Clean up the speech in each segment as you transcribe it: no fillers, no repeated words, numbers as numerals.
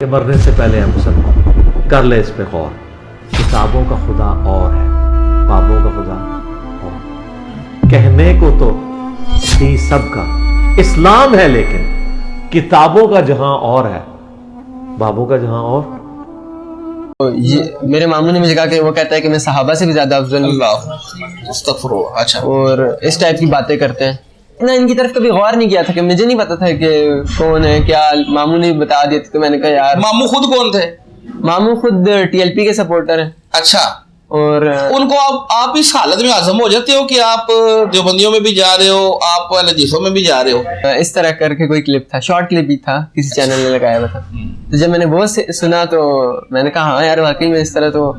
کہ مرنے سے پہلے ہے مسلمان، کر لے اس پہ غور۔ کتابوں کا خدا اور ہے، بابوں کا خدا اور۔ کہنے کو تو تھی سب کا اسلام ہے، لیکن کتابوں کا جہاں اور ہے، بابوں کا جہاں اور۔ میرے ماموں نے مجھے کہا کہ وہ کہتا ہے کہ میں صحابہ سے بھی زیادہ افضل ہوں، اچھا، اور اس ٹائپ کی باتیں کرتے ہیں۔ اتنا ان کی طرف کبھی غور نہیں کیا تھا کہ مجھے نہیں پتا تھا کہ کون ہے کیا، ماموں نے بتا دیے تھے تو میں نے کہا یار۔ ماموں خود کون تھے؟ ماموں خود ٹی ایل پی کے سپورٹر ہیں۔ اچھا، اور ان کو آپ اس حالت میں عزم ہو جاتے ہو کہ آپ دیوبندیوں میں بھی جا رہے ہو، آپ اہل حدیثوں میں بھی جا رہے ہو؟ اس طرح کر کے کوئی کلپ تھا، شارٹ کلپ ہی تھا، کسی چینل نے لگایا ہوا تھا۔ تو جب میں نے وہ سنا تو میں نے کہا ہاں یار واقعی میں اس طرح تو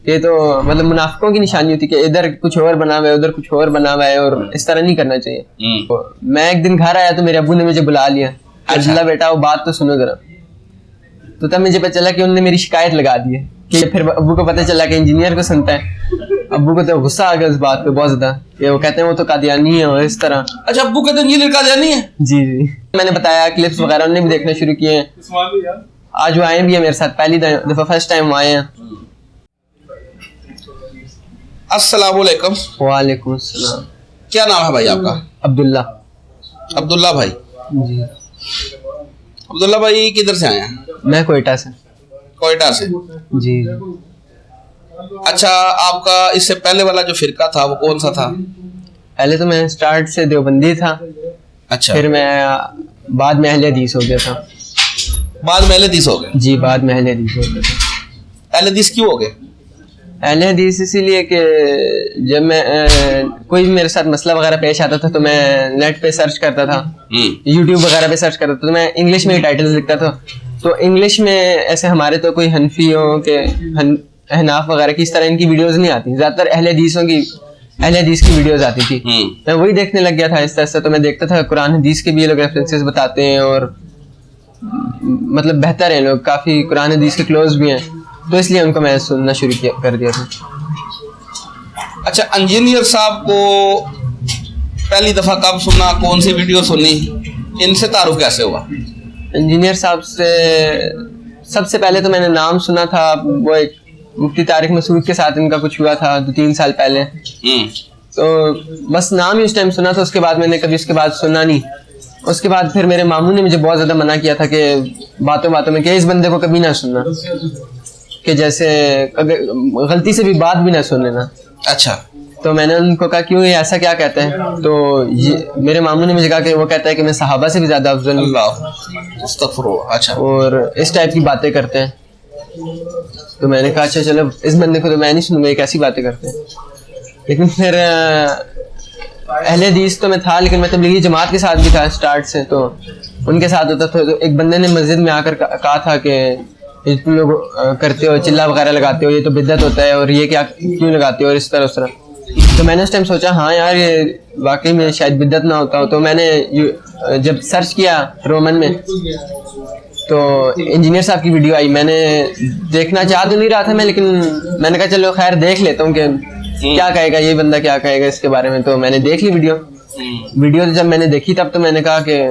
یہ تو مطلب منافقوں کی نشانی ہوتی ہے کہ ادھر کچھ اور بنا ہوا ہے ادھر کچھ اور بنا ہوا ہے، اور اس طرح نہیں کرنا چاہیے۔ میں ایک دن گھر آیا تو میرے ابو نے مجھے بلا لیا، عبداللہ بیٹا وہ بات تو سنو ذرا۔ تو تب مجھے پتہ چلا کہ انہوں نے میری شکایت لگا دی ہے، کہ پھر ابو کو پتہ چلا کہ انجینئر کو سنتا ہے۔ ابو کو تو غصہ آ گیا اس بات پہ بہت زیادہ، کہ وہ کہتے ہیں وہ تو قادیانی ہے اور اس طرح۔ اچھا، ابو کہتے ہیں یہ لڑکا قادیانی ہے؟ جی جی، میں نے بتایا کلپس وغیرہ انہوں نے بھی دیکھنا شروع کیے ہیں۔ آج وہ آئے بھی ہیں میرے ساتھ، پہلی دفعہ فرسٹ ٹائم آئے ہیں۔ السلام علیکم۔ وعلیکم السلام۔ کیا نام ہے بھائی آپ کا؟ عبداللہ۔ عبداللہ بھائی۔ جی، عبداللہ بھائی کدھر سے آئے ہیں؟ میں کوئٹہ سے۔ کوئٹہ سے؟ جی۔ اچھا، آپ کا اس سے پہلے والا جو فرقہ تھا وہ کون سا تھا؟ پہلے تو میں سٹارٹ سے دیوبندی تھا، اچھا، پھر میں بعد میں اہل حدیث ہو گیا تھا۔ بعد میں اہل حدیث ہو گئے؟ جی، بعد میں اہل حدیث ہو گیا تھا۔ اہل حدیث کیوں ہو گئے؟ اہل حدیث اسی لیے کہ جب میں کوئی بھی میرے ساتھ مسئلہ وغیرہ پیش آتا تھا تو میں نیٹ پہ سرچ کرتا تھا، یوٹیوب وغیرہ پہ سرچ کرتا تھا، تو میں انگلش میں ہی ٹائٹلز لکھتا تھا۔ تو انگلش میں ایسے ہمارے تو کوئی حنفی ہو کہ احناف وغیرہ کی اس طرح ان کی ویڈیوز نہیں آتی، زیادہ تر اہل حدیث کی ویڈیوز آتی تھی۔ میں وہی دیکھنے لگ گیا تھا آہستہ آہستہ، تو میں دیکھتا تھا قرآن حدیث کے بھی یہ لوگ ریفرنسز بتاتے ہیں، اور مطلب بہتر ہیں لوگ، کافی قرآن حدیث کے کلوز بھی ہیں، تو اس لیے ان کو میں سننا شروع کر دیا تھا۔ اچھا، انجینئر صاحب کو پہلی دفعہ کب سنا، کون سی ویڈیو سنی، ان سے تعارف کیسے ہوا؟ انجینئر صاحب سے سب سے پہلے تو میں نے نام سنا تھا، وہ ایک مفتی طارق مسعود کے ساتھ ان کا کچھ ہوا تھا 2-3 سال پہلے، تو بس نام ہی اس ٹائم سنا تھا، اس کے بعد میں نے کبھی اس کے بعد سنا نہیں۔ اس کے بعد پھر میرے ماموں نے مجھے بہت زیادہ منع کیا تھا کہ باتوں میں کہ اس بندے کو کبھی نہ سننا، کہ جیسے غلطی سے بھی بات بھی نہ سن لینا۔ اچھا، تو میں نے ان کو کہا کیوں، یہ ایسا کیا کہتے ہیں؟ تو میرے ماموں نے مجھے کہا کہ وہ کہتا ہے کہ میں صحابہ سے بھی زیادہ افضل ہوں، اچھا، اور اس ٹائپ کی باتیں کرتے ہیں۔ تو میں نے کہا اچھا چلو اس بندے کو تو میں نہیں سنوں گا، یہ کیسی باتیں کرتے ہیں۔ لیکن پھر اہل حدیث تو میں تھا، لیکن میں تبلیغی جماعت کے ساتھ بھی تھا اسٹارٹ سے، تو ان کے ساتھ ہوتا تھا۔ تو ایک بندے نے مسجد میں آ کر کہا تھا کہ تم لوگ کرتے ہو چلا وغیرہ لگاتے ہو، یہ تو بدعت ہوتا ہے، اور یہ کیا کیوں لگاتے ہو، اور اس طرح اس طرح۔ تو میں نے اس ٹائم سوچا ہاں یار یہ واقعی میں شاید بدعت نہ ہوتا ہو، تو میں نے جب سرچ کیا رومن میں تو انجینئر صاحب کی ویڈیو آئی۔ میں نے دیکھنا چاہ تو نہیں رہا تھا میں، لیکن میں نے کہا چلو خیر دیکھ لیتا ہوں کہ کیا کہے گا یہ بندہ، کیا کہے گا اس کے بارے میں۔ تو میں نے دیکھ لی ویڈیو جب میں نے دیکھی تب تو میں نے کہا کہ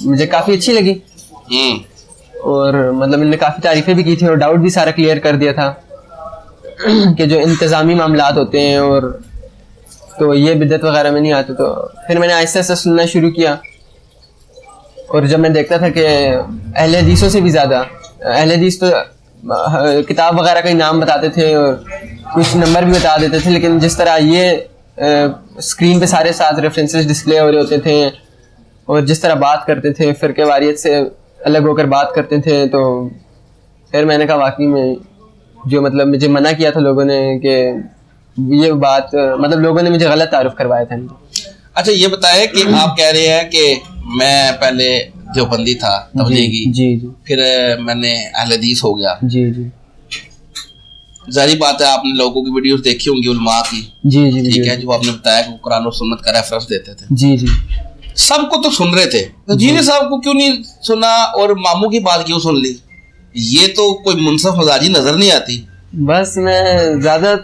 مجھے کافی اچھی لگی، اور مطلب ان نے کافی تعریفیں بھی کی تھی، اور ڈاؤٹ بھی سارا کلیئر کر دیا تھا کہ جو انتظامی معاملات ہوتے ہیں اور تو یہ بدعت وغیرہ میں نہیں آتے۔ تو پھر میں نے آہستہ آہستہ سننا شروع کیا، اور جب میں دیکھتا تھا کہ اہل حدیثوں سے بھی زیادہ، اہل حدیث تو کتاب وغیرہ کا ہی نام بتاتے تھے اور کچھ نمبر بھی بتا دیتے تھے، لیکن جس طرح یہ اسکرین پہ سارے ساتھ ریفرنسز ڈسپلے ہو رہے ہوتے تھے، اور جس طرح بات کرتے تھے فرقے واریت سے الگ ہو کر بات کرتے تھے، تو پھر میں نے کہا واقعی میں جو مطلب مجھے منع کیا تھا لوگوں نے کہ یہ بات مطلب لوگوں نے مجھے غلط تعارف کروایا تھا۔ اچھا، یہ بتائیں کہ آپ کہہ رہے ہیں کہ میں پہلے دیوبندی تھا تبلیغی، جی جی، پھر میں نے اہل حدیث ہو گیا۔ جی جی، ظاہری بات ہے آپ نے لوگوں کی ویڈیوز دیکھی ہوں گی علماء کی، جی جی، ٹھیک ہے، جو آپ نے بتایا کہ وہ قرآن و سنت کا ریفرنس دیتے تھے، جی جی، سب کو تو سن رہے تھے، انجینئر صاحب کو کیوں نہیں سنا اور ماموں کی بات کیوں سن لی؟ یہ تو کوئی منصف مزاجی نظر نہیں آتی۔ بس میں زیادہ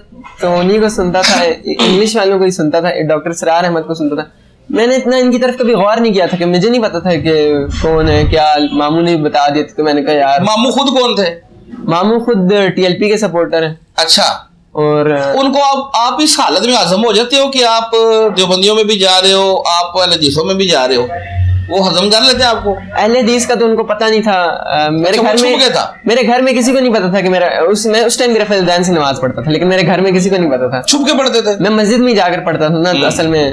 تو انہیں کو سنتا تھا، انگلش والوں کو ہی سنتا تھا، ڈاکٹر سرار احمد کو سنتا تھا۔ میں نے اتنا ان کی طرف کبھی غور نہیں کیا تھا کہ مجھے نہیں پتا تھا کہ کون ہے کیا. ماموں نے بتا دیا تھا تو میں نے کہا یار. ماموں خود کون تھے؟ ماموں خود TLP کے سپورٹر ہیں. اچھا. اور ان کو آپ اس حالت میں ہضم ہو جاتے ہو کہ آپ دیوبندیوں میں بھی جا رہے ہو, آپ اہل حدیثوں میں بھی جا رہے ہو, وہ ہضم کر لیتے ہیں آپ کو؟ اہل حدیث کا تو ان کو پتہ نہیں تھا. میرے گھر میں کسی کو نہیں پتا تھا کہ میں اس ٹائم میرا فیضان سے نماز پڑھتا تھا, لیکن میرے گھر میں کسی کو نہیں پتا تھا. چھپ کے پڑھتے تھے؟ میں مسجد میں جا کر پڑھتا تھا نا. اصل میں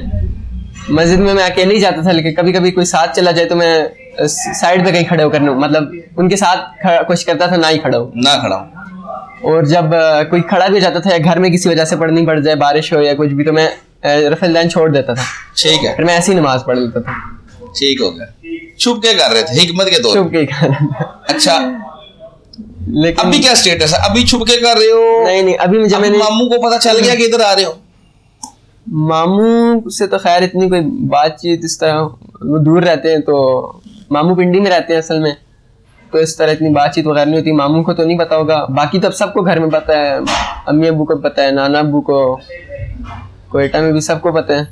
مسجد میں اکیلے ہی جاتا تھا, لیکن کبھی کبھی کوئی ساتھ چلا جائے تو میں سائڈ پہ کہیں کھڑے ہو کر, مطلب ان کے ساتھ کچھ کرتا تھا, نہ کھڑا ہوں. اور جب کوئی کھڑا بھی ہو جاتا تھا یا گھر میں کسی وجہ سے پڑھنی پڑ جائے, بارش ہو یا کچھ بھی, تو میں رفع الدین چھوڑ دیتا تھا. ٹھیک ہے. پھر میں ایسی نماز پڑھ لیتا تھا. ٹھیک ہو گیا. چھپ کے کر رہے تھے حکمت کے طور. چھپ کے کر رہا تھا. اچھا. لیکن ابھی کیا اسٹیٹس ہے؟ ابھی چھپ کے کر رہے ہو؟ نہیں, ابھی میں نے ماموں کو پتا چل گیا کہ ادھر آ رہے ہو؟ ماموں سے تو خیر اتنی کوئی بات چیت اس طرح, وہ دور رہتے ہیں, تو ماموں پنڈی میں رہتے ہیں اصل میں, تو اس طرح اتنی بات چیت وغیرہ نہیں ہوتی. ماموں کو تو نہیں پتا ہوگا, باقی تو اب سب کو گھر میں پتا ہے. امی ابو کو پتا ہے, نانا ابو کو, کوئٹہ میں بھی سب کو پتا ہے.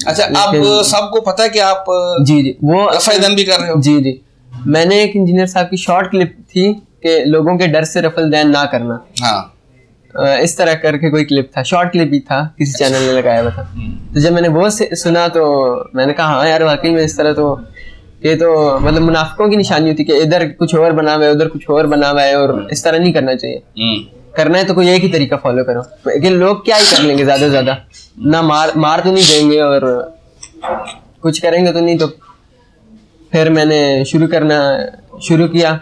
اچھا. اب سب کو پتا ہے کہ آپ جی وہ رفع الدین بھی کر رہے ہو؟ جی. میں نے ایک انجینئر صاحب کی شارٹ کلپ تھی کہ لوگوں کے ڈر سے رفع الدین نہ کرنا. ہاں. اس طرح کر کے کوئی کلپ تھا, شارٹ کلپ ہی تھا, کسی چینل نے لگایا ہوا تھا. تو جب میں نے وہ سنا تو میں نے کہا ہاں یار واقعی میں اس طرح تو یہ تو مطلب منافقوں کی نشانی ہوتی کہ ادھر کچھ اور بنا ہوا ہے, ادھر کچھ اور بنا ہوا ہے, اور اس طرح نہیں کرنا چاہیے. کرنا ہے تو کوئی ایک ہی طریقہ فالو کرو. لیکن لوگ کیا ہی کر لیں گے زیادہ سے زیادہ, نہ مار تو نہیں دیں گے اور کچھ کریں گے تو نہیں. تو پھر میں نے شروع کیا.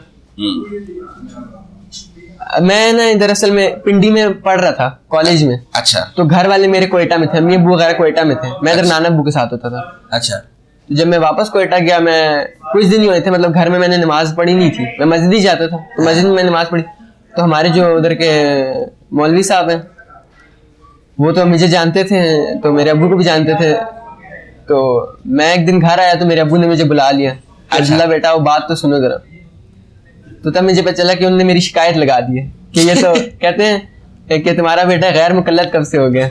میں نا دراصل میں پنڈی میں پڑھ رہا تھا کالج میں. اچھا. تو گھر والے میرے کوئٹہ میں تھے, امی ابو وغیرہ کوئٹہ میں تھے, میں ادھر نانا ابو کے ساتھ ہوتا تھا. اچھا. جب میں واپس کوئٹہ گیا, میں کچھ دن ہی ہوئے تھے, مطلب گھر میں نے نماز پڑھی نہیں تھی, میں مسجد ہی جاتا تھا, تو مسجد میں نماز پڑھی. تو ہمارے جو ادھر کے مولوی صاحب ہیں وہ تو مجھے جانتے تھے, تو میرے ابو کو بھی جانتے تھے. تو میں ایک دن گھر آیا تو میرے ابو نے مجھے بلا لیا, عبداللہ بیٹا وہ بات تو سنو ذرا. تو تب مجھے پتہ چلا کہ انہوں نے میری شکایت لگا دی ہے کہ یہ تو کہتے ہیں کہ تمہارا بیٹا غیر مقلد کب سے ہو گیا,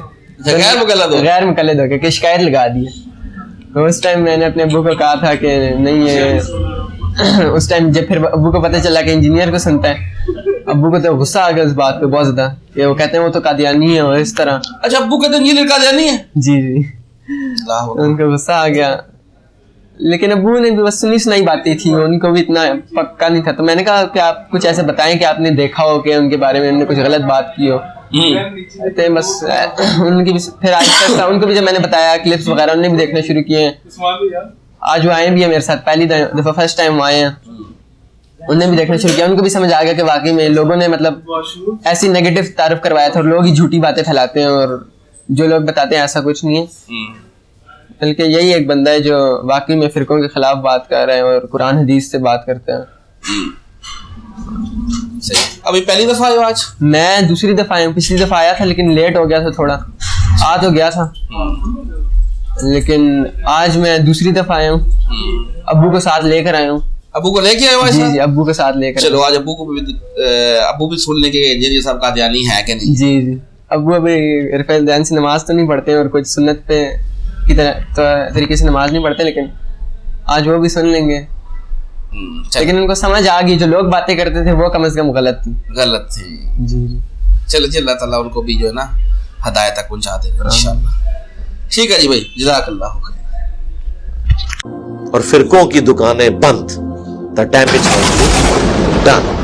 غیر مقلد ہو گیا, کہ شکایت لگا دی ہے. تو اس ٹائم میں نے اپنے ابو کو کہا تھا کہ نہیں یہ اس ٹائم جب پھر ابو کو پتہ چلا کہ انجینئر کو سنتا ہے, ابو کو تو غصہ آ گیا اس بات پہ بہت زیادہ, کہ وہ کہتے ہیں وہ تو قادیانی ہے اور اس طرح. اچھا. ابو کہتے ہیں انجینئر قادیانی ہے؟ جی. ان کو غصہ آ گیا, لیکن ابو نے بھی بس سنائی باتیں تھی, ان کو بھی اتنا پکا نہیں تھا. تو میں نے کہا کہ آپ کچھ ایسے بتائیں کہ آپ نے دیکھا ہو کہ ان کے بارے میں انہوں نے کچھ غلط بات کی ہو. بس ان کی بھی پھر آہستہ ان کو بھی جب میں نے بتایا کلپس وغیرہ, انہوں نے بھی دیکھنا شروع کیے ہیں. آج وہ آئے بھی ہیں میرے ساتھ, پہلی دفعہ فرسٹ ٹائم آئے ہیں, انہوں نے بھی دیکھنا شروع کیا. ان کو بھی سمجھ آ گیا کہ واقعی میں لوگوں نے مطلب ایسی نیگیٹو تعارف کروایا تھا, اور لوگ ہی جھوٹی باتیں پھیلاتے ہیں, اور جو لوگ بتاتے ہیں ایسا کچھ نہیں ہے, بلکہ یہی ایک بندہ ہے جو واقعی میں فرقوں کے خلاف بات کر رہے ہیں اور قرآن حدیث سے بات کرتے ہیں. ابھی پہلی دفعہ آئے ہو آج؟ میں دوسری دفعہ آیا ہوں. پچھلی دفعہ آیا تھا لیکن لیٹ ہو گیا تھا تھوڑا, آ تو گیا تھا, لیکن آج میں دوسری دفعہ آیا ہوں. ابو کو ساتھ لے کر آیا ہوں. ابو کو لے کے آئے ہو؟ جی ابو کے ساتھ لے کر. چلو آج ابو بھی سن لیں کہ انجینئر صاحب قادیانی ہے کہ نہیں. جی ابو ابھی رفع الدین سے نماز تو نہیں پڑھتے اور کچھ سنت پہ کی طریقے سے نماز نہیں پڑھتے, لیکن آج وہ بھی سن لیں گے. لیکن ان کو سمجھ آ گئی جو لوگ باتیں کرتے تھے وہ کم از کم غلط تھی. جی چلو جی, اللہ تعالیٰ ان کو بھی جو ہے نا ہدایت تک پہنچا دے گا انشاءاللہ. ٹھیک ہے جی بھائی, جزاک اللہ خیر. اور فرقوں کی دکانیں بند. The damage has been done.